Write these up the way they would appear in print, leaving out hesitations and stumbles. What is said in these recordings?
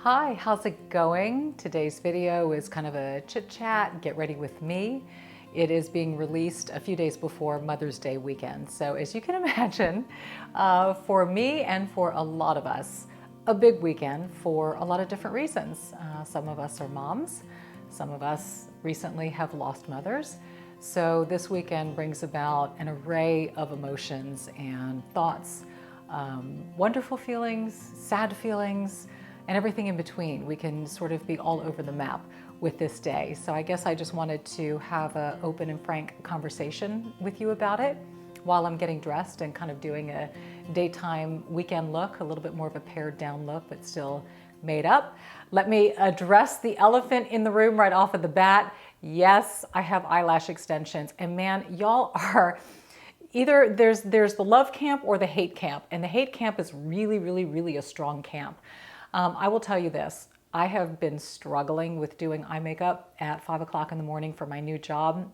Hi, how's it going? Today's video is kind of a chit chat, get ready with me. It is being released a few days before Mother's Day weekend. So as you can imagine, for me and for a lot of us, a big weekend for a lot of different reasons. Some of us are moms, some of us recently have lost mothers. So this weekend brings about an array of emotions and thoughts, wonderful feelings, sad feelings, and everything in between. We can sort of be all over the map with this day. So I guess I just wanted to have an open and frank conversation with you about it while I'm getting dressed and kind of doing a daytime weekend look, a little bit more of a pared down look, but still made up. Let me address the elephant in the room right off of the bat. Yes, I have eyelash extensions, and man, y'all are either there's the love camp or the hate camp, and the hate camp is really a strong camp. I will tell you this, I have been struggling with doing eye makeup at 5 o'clock in the morning for my new job.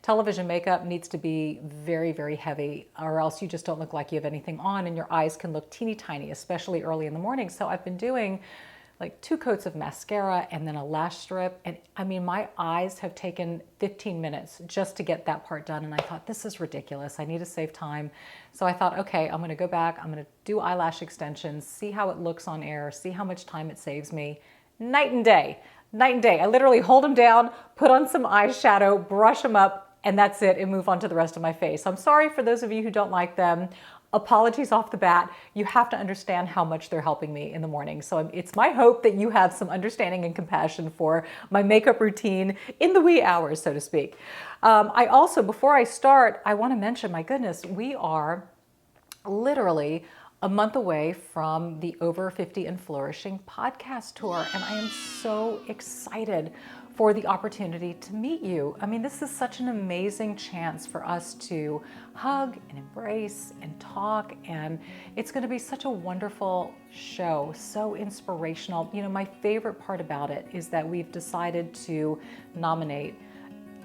Television makeup needs to be very heavy, or else you just don't look like you have anything on, and your eyes can look teeny tiny, especially early in the morning. So I've been doing like 2 coats of mascara and then a lash strip. And I mean, my eyes have taken 15 minutes just to get that part done. And I thought, this is ridiculous. I need to save time. So I thought, okay, I'm gonna go back. I'm gonna do eyelash extensions, see how it looks on air, see how much time it saves me. Night and day, night and day. I literally hold them down, put on some eyeshadow, brush them up, and that's it, and move on to the rest of my face. I'm sorry for those of you who don't like them. Apologies off the bat. You have to understand how much they're helping me in the morning. So it's my hope that you have some understanding and compassion for my makeup routine in the wee hours, so to speak. I also, before I start, I want to mention, my goodness, we are literally a month away from the Over 50 and Flourishing podcast tour, and I am so excited for the opportunity to meet you. I mean, this is such an amazing chance for us to hug and embrace and talk, and it's going to be such a wonderful show, so inspirational. You know, my favorite part about it is that we've decided to nominate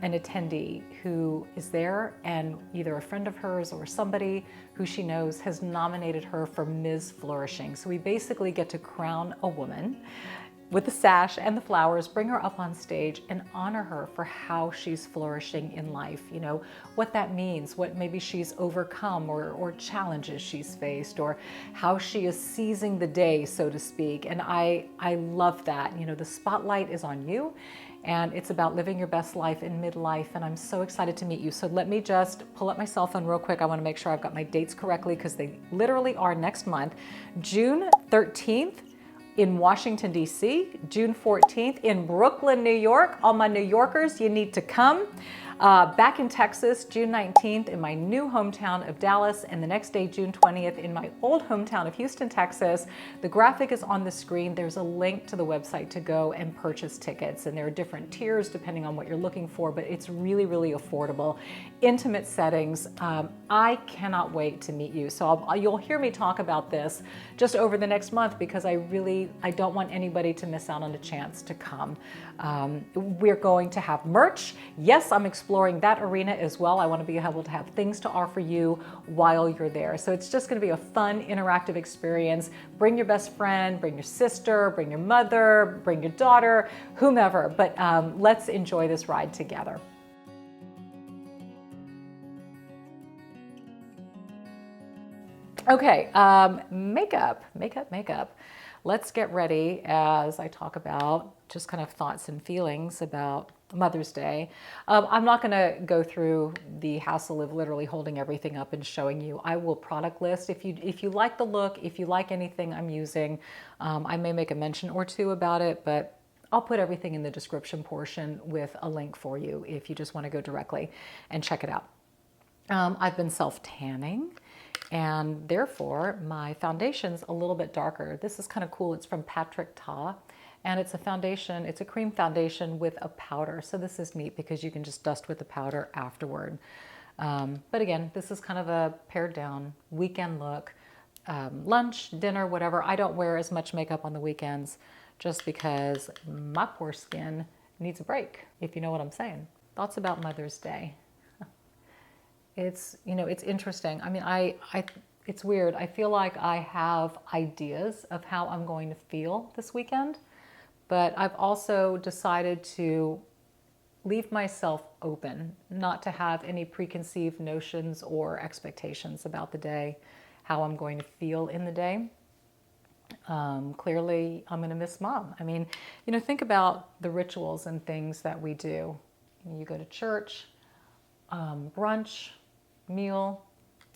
an attendee who is there, and either a friend of hers or somebody who she knows has nominated her for Ms. Flourishing. So we basically get to crown a woman with the sash and the flowers, bring her up on stage and honor her for how she's flourishing in life. You know, what that means, what maybe she's overcome or challenges she's faced, or how she is seizing the day, so to speak. And I love that. You know, the spotlight is on you, and it's about living your best life in midlife, and I'm so excited to meet you. So let me just pull up my cell phone real quick. I want to make sure I've got my dates correctly, because they literally are next month. June 13th in Washington, D.C., June 14th in Brooklyn, New York. All my New Yorkers, you need to come. Back in Texas, June 19th in my new hometown of Dallas, and the next day, June 20th in my old hometown of Houston, Texas. The graphic is on the screen. There's a link to the website to go and purchase tickets, and there are different tiers depending on what you're looking for, but it's really affordable. Intimate settings. I cannot wait to meet you. So you'll hear me talk about this just over the next month, because I don't want anybody to miss out on a chance to come. We're going to have merch. Yes, I'm exploring that arena as well. I want to be able to have things to offer you while you're there. So it's just going to be a fun, interactive experience. Bring your best friend, bring your sister, bring your mother, bring your daughter, whomever, but let's enjoy this ride together. Okay, makeup. Let's get ready as I talk about just kind of thoughts and feelings about Mother's Day. I'm not going to go through the hassle of literally holding everything up and showing you. I will product list. If you like the look, if you like anything I'm using, I may make a mention or two about it, but I'll put everything in the description portion with a link for you if you just want to go directly and check it out. I've been self-tanning, and therefore my foundation's a little bit darker. This is kind of cool. It's from Patrick Ta, and it's a foundation. It's a cream foundation with a powder. So this is neat because you can just dust with the powder afterward. But again, this is kind of a pared down weekend look. Lunch, dinner, whatever. I don't wear as much makeup on the weekends just because my poor skin needs a break, if you know what I'm saying. Thoughts about Mother's Day. It's, you know, it's interesting. I mean, it's weird. I feel like I have ideas of how I'm going to feel this weekend, but I've also decided to leave myself open, not to have any preconceived notions or expectations about the day, how I'm going to feel in the day. Clearly, I'm going to miss mom. I mean, think about the rituals and things that we do. You go to church, brunch, meal,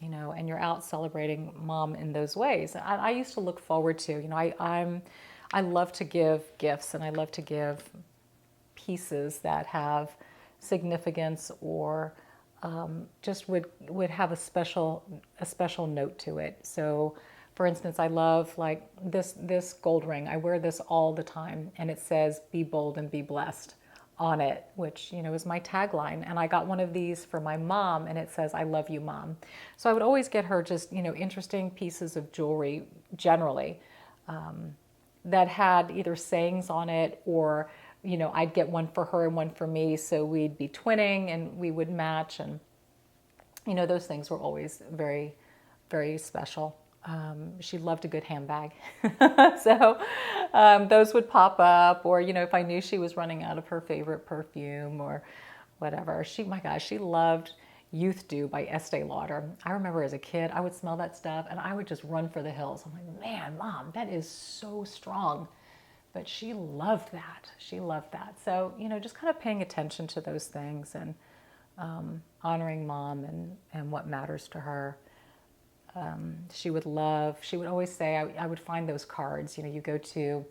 and you're out celebrating mom in those ways. I used to look forward to, I love to give gifts, and I love to give pieces that have significance or just would have a special note to it. So, for instance, I love like this gold ring. I wear this all the time, and it says "Be bold and be blessed" on it, which is my tagline. And I got one of these for my mom, and it says "I love you, mom." So I would always get her just interesting pieces of jewelry, generally, that had either sayings on it, or I'd get one for her and one for me, so we'd be twinning and we would match, and those things were always very, very special. She loved a good handbag. So those would pop up, or, if I knew she was running out of her favorite perfume or whatever. My gosh, she loved Youth Dew by Estee Lauder. I remember as a kid, I would smell that stuff and I would just run for the hills. I'm like, man, Mom, that is so strong. But she loved that. She loved that. So, just kind of paying attention to those things and honoring mom and what matters to her. She would always say, I would find those cards. You go to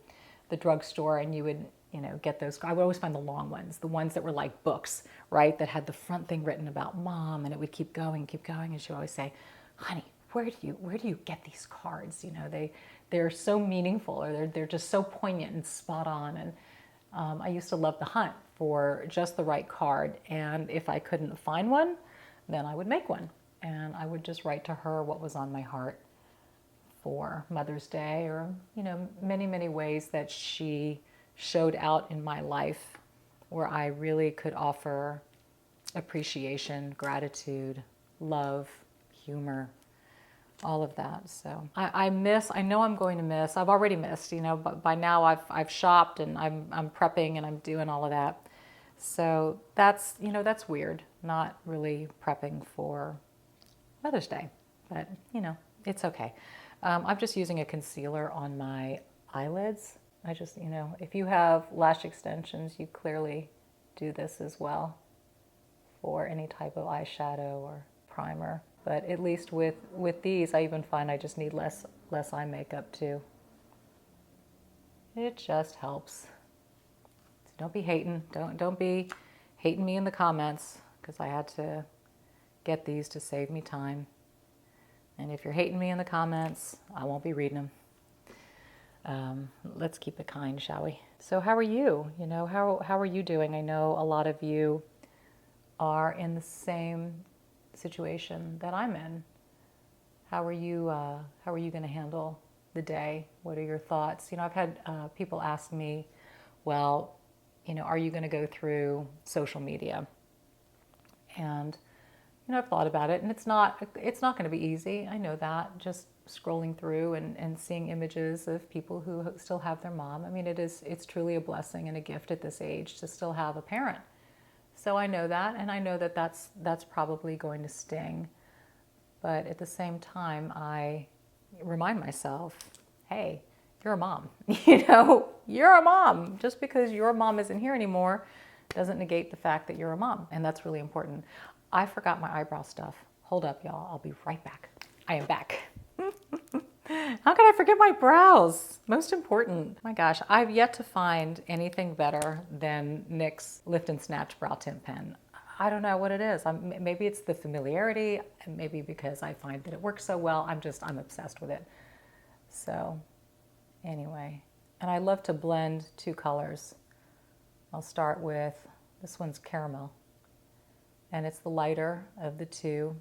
the drugstore and you would, get those. I would always find the long ones, the ones that were like books, right? That had the front thing written about mom, and it would keep going. And she would always say, honey, where do you get these cards? They're so meaningful, or they're just so poignant and spot on. And I used to love the hunt for just the right card. And if I couldn't find one, then I would make one. And I would just write to her what was on my heart for Mother's Day, or, many, many ways that she showed out in my life where I really could offer appreciation, gratitude, love, humor, all of that. So I know I'm going to miss, I've already missed, but by now I've shopped and I'm prepping and I'm doing all of that. So that's weird, not really prepping for Mother's Day, but it's okay. I'm just using a concealer on my eyelids. I just, if you have lash extensions, you clearly do this as well for any type of eyeshadow or primer. But at least with these, I even find I just need less eye makeup too. It just helps. So don't be hating. Don't be hating me in the comments, because I had to get these to save me time. And if you're hating me in the comments, I won't be reading them. Let's keep it kind, shall we? So how are you? How are you doing? I know a lot of you are in the same situation that I'm in. How are you going to handle the day? What are your thoughts? I've had people ask me, well, are you going to go through social media? And I've thought about it, and it's not going to be easy. I know that, just scrolling through and seeing images of people who still have their mom. I mean, it's truly a blessing and a gift at this age to still have a parent. So I know that, and I know that that's probably going to sting. But at the same time, I remind myself, hey, you're a mom. You're a mom. Just because your mom isn't here anymore doesn't negate the fact that you're a mom, and that's really important. I forgot my eyebrow stuff. Hold up, y'all. I'll be right back. I am back. How could I forget my brows? Most important. My gosh, I've yet to find anything better than NYX's Lift and Snatch Brow Tint Pen. I don't know what it is. Maybe it's the familiarity, and maybe because I find that it works so well, I'm obsessed with it. So anyway, and I love to blend two colors. I'll start with, this one's caramel, and it's the lighter of the two,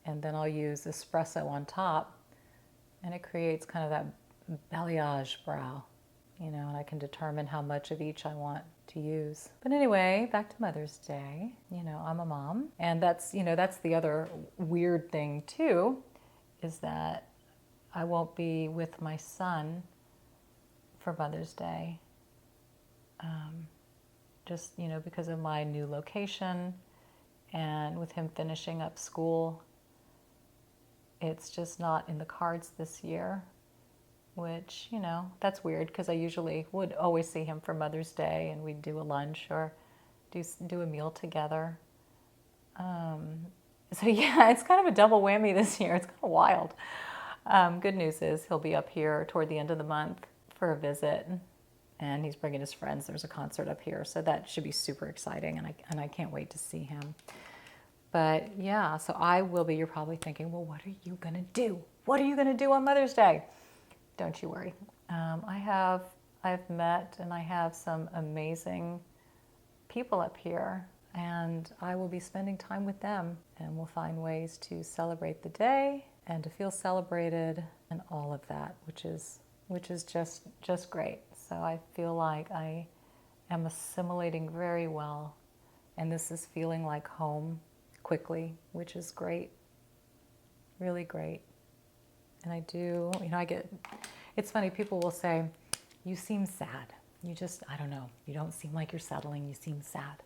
and then I'll use espresso on top, and it creates kind of that balayage brow, and I can determine how much of each I want to use. But anyway, back to Mother's Day. I'm a mom, and that's the other weird thing too, is that I won't be with my son for Mother's Day. Just, you know, because of my new location and with him finishing up school, it's just not in the cards this year, which, you know, that's weird because I usually would always see him for Mother's Day and we'd do a lunch or do a meal together. So yeah, it's kind of a double whammy this year. It's kind of wild. Good news is he'll be up here toward the end of the month for a visit, and he's bringing his friends. There's a concert up here, so that should be super exciting, and I can't wait to see him. But yeah, so I will be. You're probably thinking, well, what are you gonna do? What are you gonna do on Mother's Day? Don't you worry. I've met and I have some amazing people up here, and I will be spending time with them, and we'll find ways to celebrate the day and to feel celebrated and all of that, which is just great. So I feel like I am assimilating very well, and this is feeling like home quickly, which is great, really great. And I do, you know, it's funny, people will say, you seem sad. I don't know, you don't seem like you're settling, you seem sad.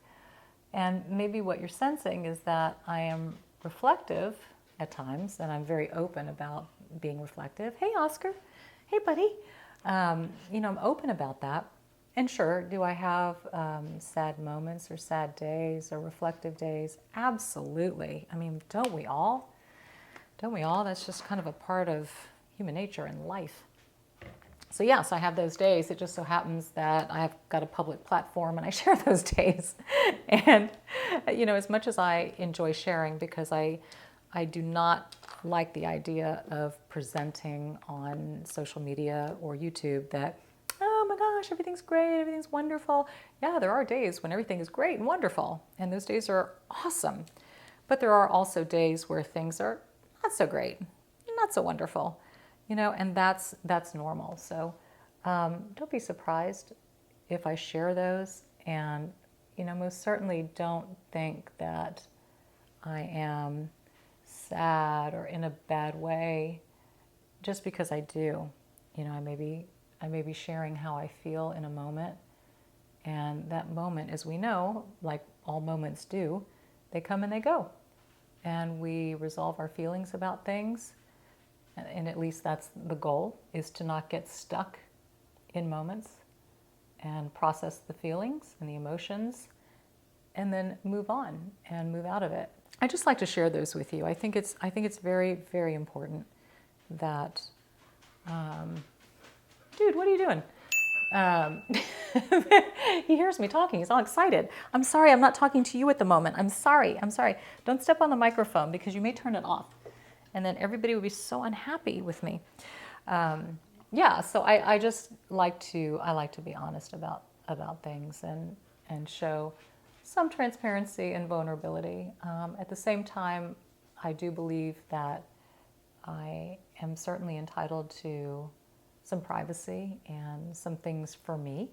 And maybe what you're sensing is that I am reflective at times, and I'm very open about being reflective. Hey, Oscar. Hey, buddy. You know, I'm open about that. And sure, do I have sad moments or sad days or reflective days? Absolutely. I mean, don't we all? Don't we all? That's just kind of a part of human nature and life. So yes, I have those days. It just so happens that I have got a public platform and I share those days. And, you know, as much as I enjoy sharing, because I do not like the idea of presenting on social media or YouTube that, oh my gosh, everything's great, everything's wonderful. Yeah, there are days when everything is great and wonderful, and those days are awesome. But there are also days where things are not so great, not so wonderful, you know, and that's normal. So don't be surprised if I share those, and, you know, most certainly don't think that I am sad or in a bad way just because I do. You know, I may be sharing how I feel in a moment, and that moment, as we know, like all moments do, they come and they go, and we resolve our feelings about things, and at least that's the goal, is to not get stuck in moments and process the feelings and the emotions and then move on and move out of it. I just like to share those with you. I think it's very, very important that, dude, what are you doing? He hears me talking. He's all excited. I'm sorry, I'm not talking to you at the moment. I'm sorry. Don't step on the microphone because you may turn it off, and then everybody would be so unhappy with me. Yeah, so I just like to be honest about things and show some transparency and vulnerability. At the same time, I do believe that I am certainly entitled to some privacy and some things for me.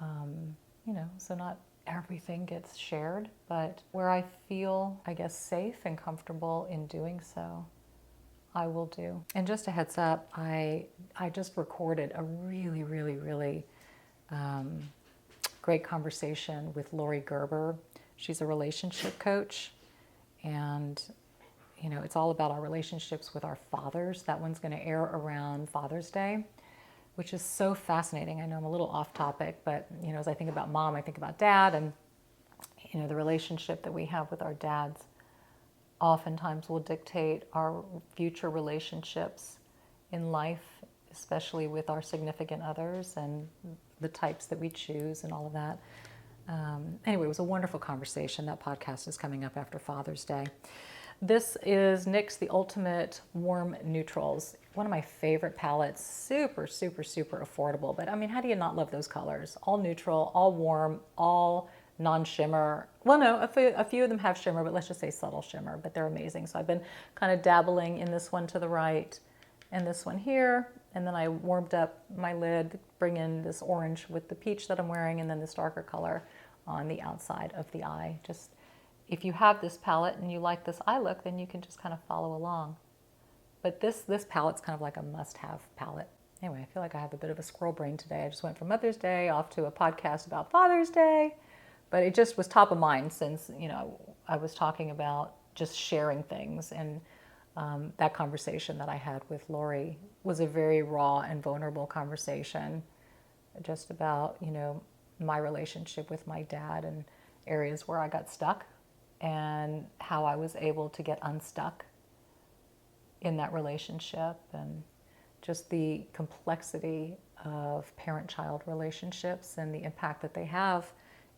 You know, so not everything gets shared, but where I feel, I guess, safe and comfortable in doing so, I will do. And just a heads up, I just recorded a really, really, really great conversation with Lori Gerber. She's a relationship coach, and you know, it's all about our relationships with our fathers. That one's going to air around Father's Day, which is so fascinating. I know I'm a little off topic, but you know, as I think about mom, I think about dad, and you know, the relationship that we have with our dads oftentimes will dictate our future relationships in life, especially with our significant others and the types that we choose and all of that. Anyway, it was a wonderful conversation. That podcast is coming up after Father's Day. This is NYX The Ultimate Warm Neutrals. One of my favorite palettes, super, super, super affordable. But I mean, how do you not love those colors? All neutral, all warm, all non-shimmer. Well, no, a few of them have shimmer, but let's just say subtle shimmer, but they're amazing. So I've been kind of dabbling in this one to the right and this one here. And then I warmed up my lid, bring in this orange with the peach that I'm wearing, and then this darker color on the outside of the eye. Just, if you have this palette and you like this eye look, then you can just kind of follow along. But this palette's kind of like a must-have palette. Anyway, I feel like I have a bit of a squirrel brain today. I just went from Mother's Day off to a podcast about Father's Day, but it just was top of mind since, I was talking about just sharing things. And that conversation that I had with Lori was a very raw and vulnerable conversation just about, my relationship with my dad and areas where I got stuck and how I was able to get unstuck in that relationship, and just the complexity of parent-child relationships and the impact that they have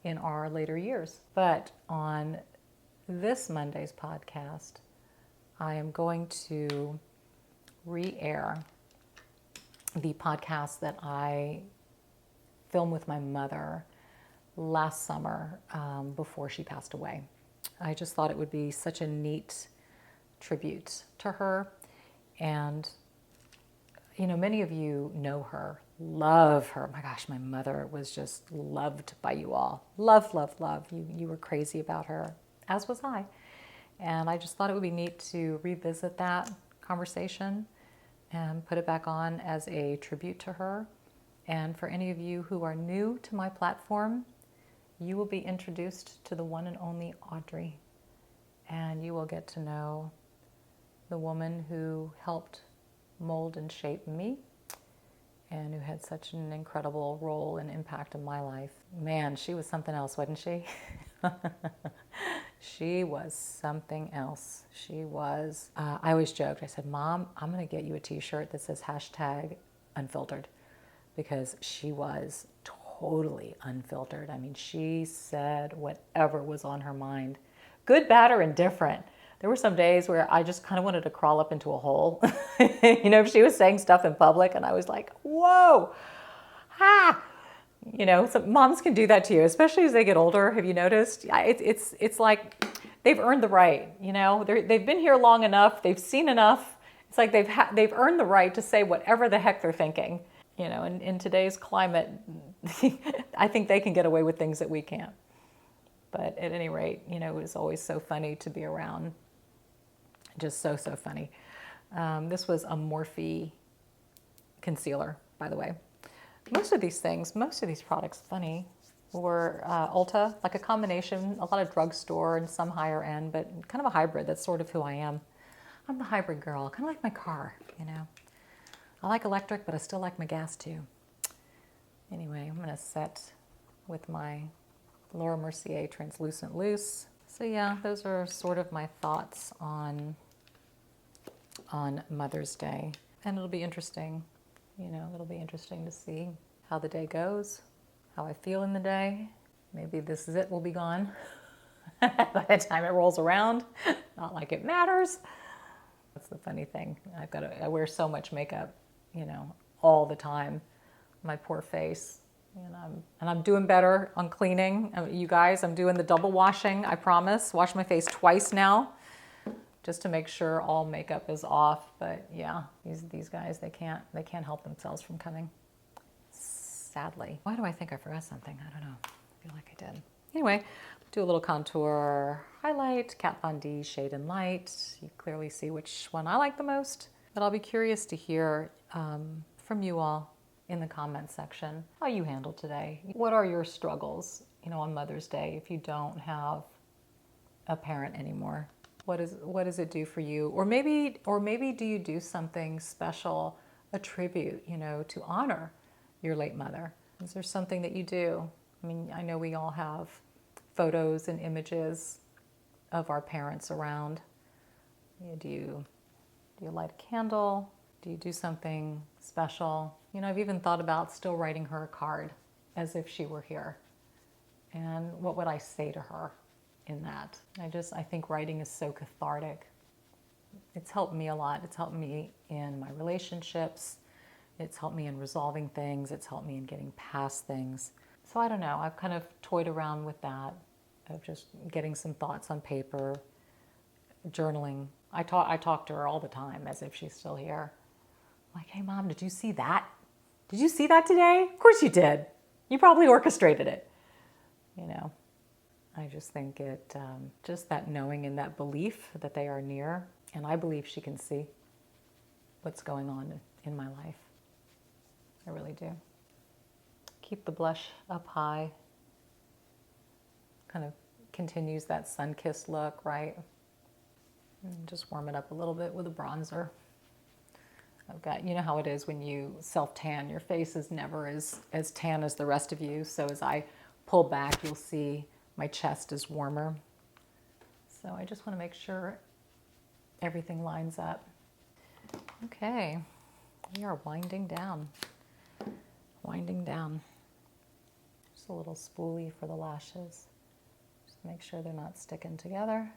in our later years. But on this Monday's podcast, I am going to re-air the podcast that I filmed with my mother last summer before she passed away. I just thought it would be such a neat tribute to her. And, many of you know her, love her. My gosh, my mother was just loved by you all. Love, love, love. You were crazy about her, as was I. And I just thought it would be neat to revisit that conversation and put it back on as a tribute to her. And for any of you who are new to my platform, you will be introduced to the one and only Audrey. And you will get to know the woman who helped mold and shape me and who had such an incredible role and impact in my life. Man, she was something else, wasn't she? She was something else. She was, I always joked, I said, Mom, I'm going to get you a t-shirt that says #unfiltered, because she was totally unfiltered. I mean, she said whatever was on her mind, good, bad, or indifferent. There were some days where I just kind of wanted to crawl up into a hole. If she was saying stuff in public and I was like, whoa, some moms can do that to you, especially as they get older. Have you noticed? It's like they've earned the right, they've been here long enough. They've seen enough. It's like they've earned the right to say whatever the heck they're thinking. In today's climate, I think they can get away with things that we can't. But at any rate, it was always so funny to be around. Just so funny. This was a Morphe concealer, by the way. Most of these products, funny, were Ulta, like a combination, a lot of drugstore and some higher end, but kind of a hybrid. That's sort of who I am. I'm the hybrid girl, kind of like my car, I like electric, but I still like my gas too. Anyway, I'm gonna set with my Laura Mercier Translucent Loose. So yeah, those are sort of my thoughts on Mother's Day. And it'll be interesting, it'll be interesting to see how the day goes, how I feel in the day. Maybe this is it, will be gone by the time it rolls around. Not like it matters. That's the funny thing. I wear so much makeup, all the time. My poor face. And I'm doing better on cleaning. You guys, I'm doing the double washing, I promise. Wash my face twice now, just to make sure all makeup is off. But yeah, these guys, they can't help themselves from coming. Sadly. Why do I think I forgot something? I don't know. I feel like I did. Anyway, do a little contour highlight, Kat Von D Shade and Light. You clearly see which one I like the most. But I'll be curious to hear from you all in the comments section how you handled today. What are your struggles, on Mother's Day if you don't have a parent anymore? What does it do for you? Or maybe do you do something special, a tribute, to honor your late mother? Is there something that you do? I mean, I know we all have photos and images of our parents around. Do you light a candle? Do you do something special? I've even thought about still writing her a card as if she were here. And what would I say to her in that? I think writing is so cathartic. It's helped me a lot. It's helped me in my relationships. It's helped me in resolving things. It's helped me in getting past things. So I don't know. I've kind of toyed around with that, of just getting some thoughts on paper, journaling. I talk to her all the time as if she's still here. I'm like, hey, Mom, did you see that? Did you see that today? Of course you did. You probably orchestrated it. I just think just that knowing and that belief that they are near, and I believe she can see. what's going on in my life. I really do. Keep the blush up high. Kind of continues that sun-kissed look, right? And just warm it up a little bit with a bronzer. I've got, you know how it is when you self-tan, your face is never as tan as the rest of you. So as I pull back, you'll see my chest is warmer. So I just want to make sure everything lines up. Okay, we are winding down. Winding down. Just a little spoolie for the lashes. Just make sure they're not sticking together.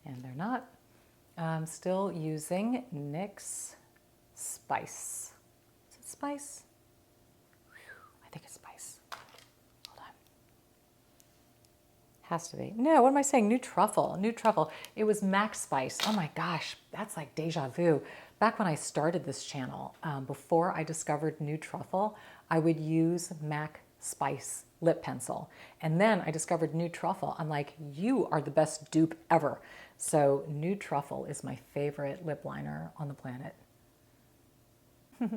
And they're not. I'm still using NYX Spice. Is it Spice? I think it's Spice. Hold on. Has to be. No, what am I saying? New Truffle. New Truffle. It was MAC Spice. Oh my gosh, that's like deja vu. Back when I started this channel, before I discovered New Truffle, I would use MAC Spice lip pencil. And then I discovered New Truffle. I'm like, you are the best dupe ever. So New Truffle is my favorite lip liner on the planet.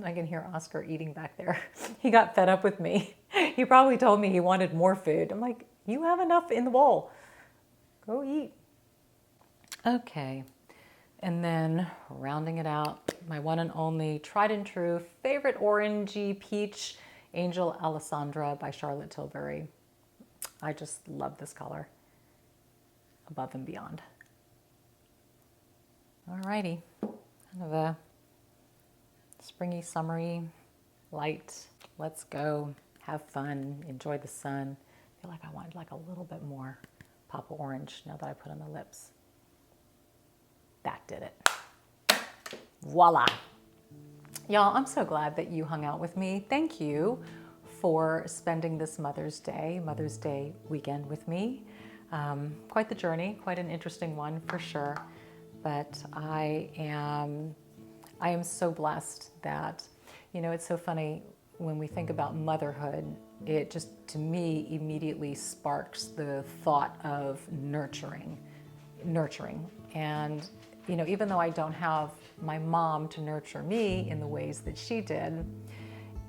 I can hear Oscar eating back there. He got fed up with me. He probably told me he wanted more food. I'm like, you have enough in the bowl. Go eat. Okay. And then rounding it out, my one and only tried and true favorite orangey peach Angel Alessandra by Charlotte Tilbury. I just love this color. Above and beyond. Alrighty, kind of a springy, summery, light. Let's go, have fun, enjoy the sun. I feel like I want like a little bit more Papa Orange now that I put on the lips. That did it. Voila. Y'all, I'm so glad that you hung out with me. Thank you for spending this Mother's Day weekend with me. Quite the journey, quite an interesting one for sure. But I am so blessed that, you know, it's so funny when we think about motherhood, it just, to me, immediately sparks the thought of nurturing. And, you know, even though I don't have my mom to nurture me in the ways that she did,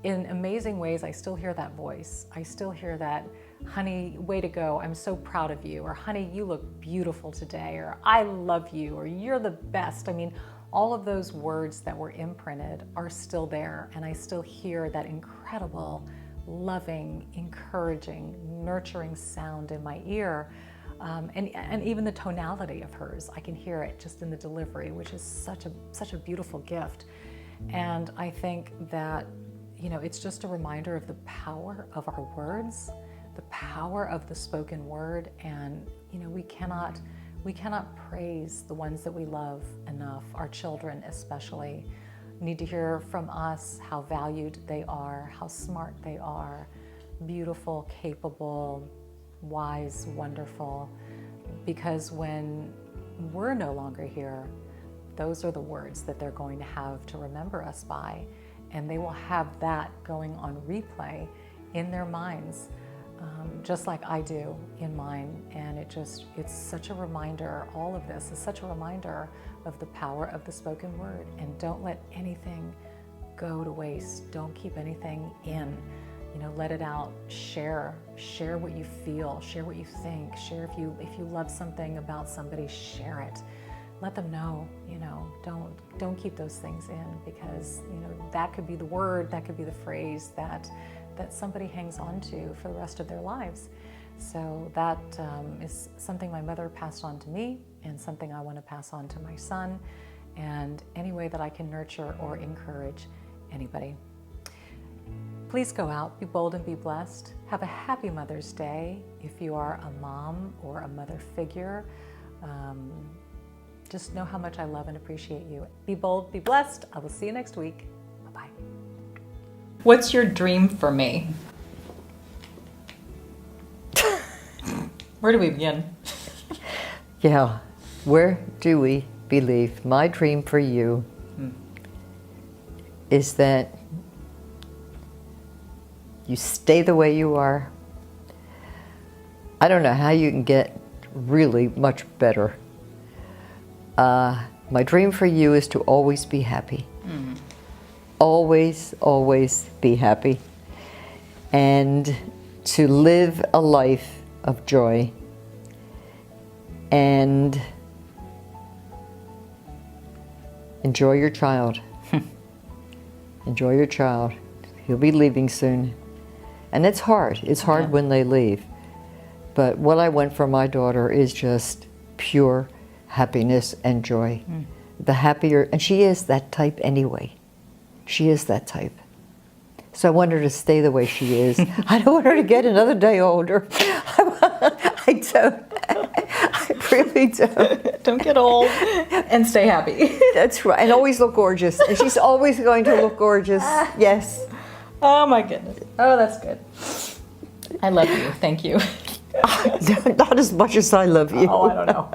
in amazing ways, I still hear that voice. I still hear that, honey, way to go, I'm so proud of you, or honey, you look beautiful today, or I love you, or you're the best. I mean, all of those words that were imprinted are still there, and I still hear that incredible, loving, encouraging, nurturing sound in my ear. And even the tonality of hers, I can hear it just in the delivery, which is such a beautiful gift. And I think that, you know, it's just a reminder of the power of our words, the power of the spoken word. And, you know, we cannot praise the ones that we love enough. Our children especially need to hear from us how valued they are, how smart they are, beautiful, capable, wise, wonderful. Because when we're no longer here, those are the words that they're going to have to remember us by. And they will have that going on replay in their minds, just like I do in mine. And it's such a reminder, all of this is such a reminder of the power of the spoken word. And don't let anything go to waste. Don't keep anything in. You know, let it out, share what you feel, share what you think, share if you love something about somebody, share it. Let them know, you know, don't keep those things in, because, you know, that could be the word, that could be the phrase that somebody hangs on to for the rest of their lives. So that is something my mother passed on to me, and something I want to pass on to my son, and any way that I can nurture or encourage anybody. Please go out, be bold and be blessed. Have a happy Mother's Day if you are a mom or a mother figure. Just know how much I love and appreciate you. Be bold, be blessed. I will see you next week. Bye-bye. What's your dream for me? Where do we begin? Yeah, where do we believe? My dream for you is that you stay the way you are. I don't know how you can get really much better. My dream for you is to always be happy. Always, always be happy. And to live a life of joy. And enjoy your child. Enjoy your child. He'll be leaving soon. And it's hard. It's hard when they leave. But what I want for my daughter is just pure happiness and joy. The happier, and she is that type anyway. She is that type. So I want her to stay the way she is. I don't want her to get another day older. I don't. I really don't. Don't get old and stay happy. That's right. And always look gorgeous. And she's always going to look gorgeous. Yes. Oh my goodness. Oh, that's good. I love you. Thank you. Not as much as I love you. Oh, I don't know.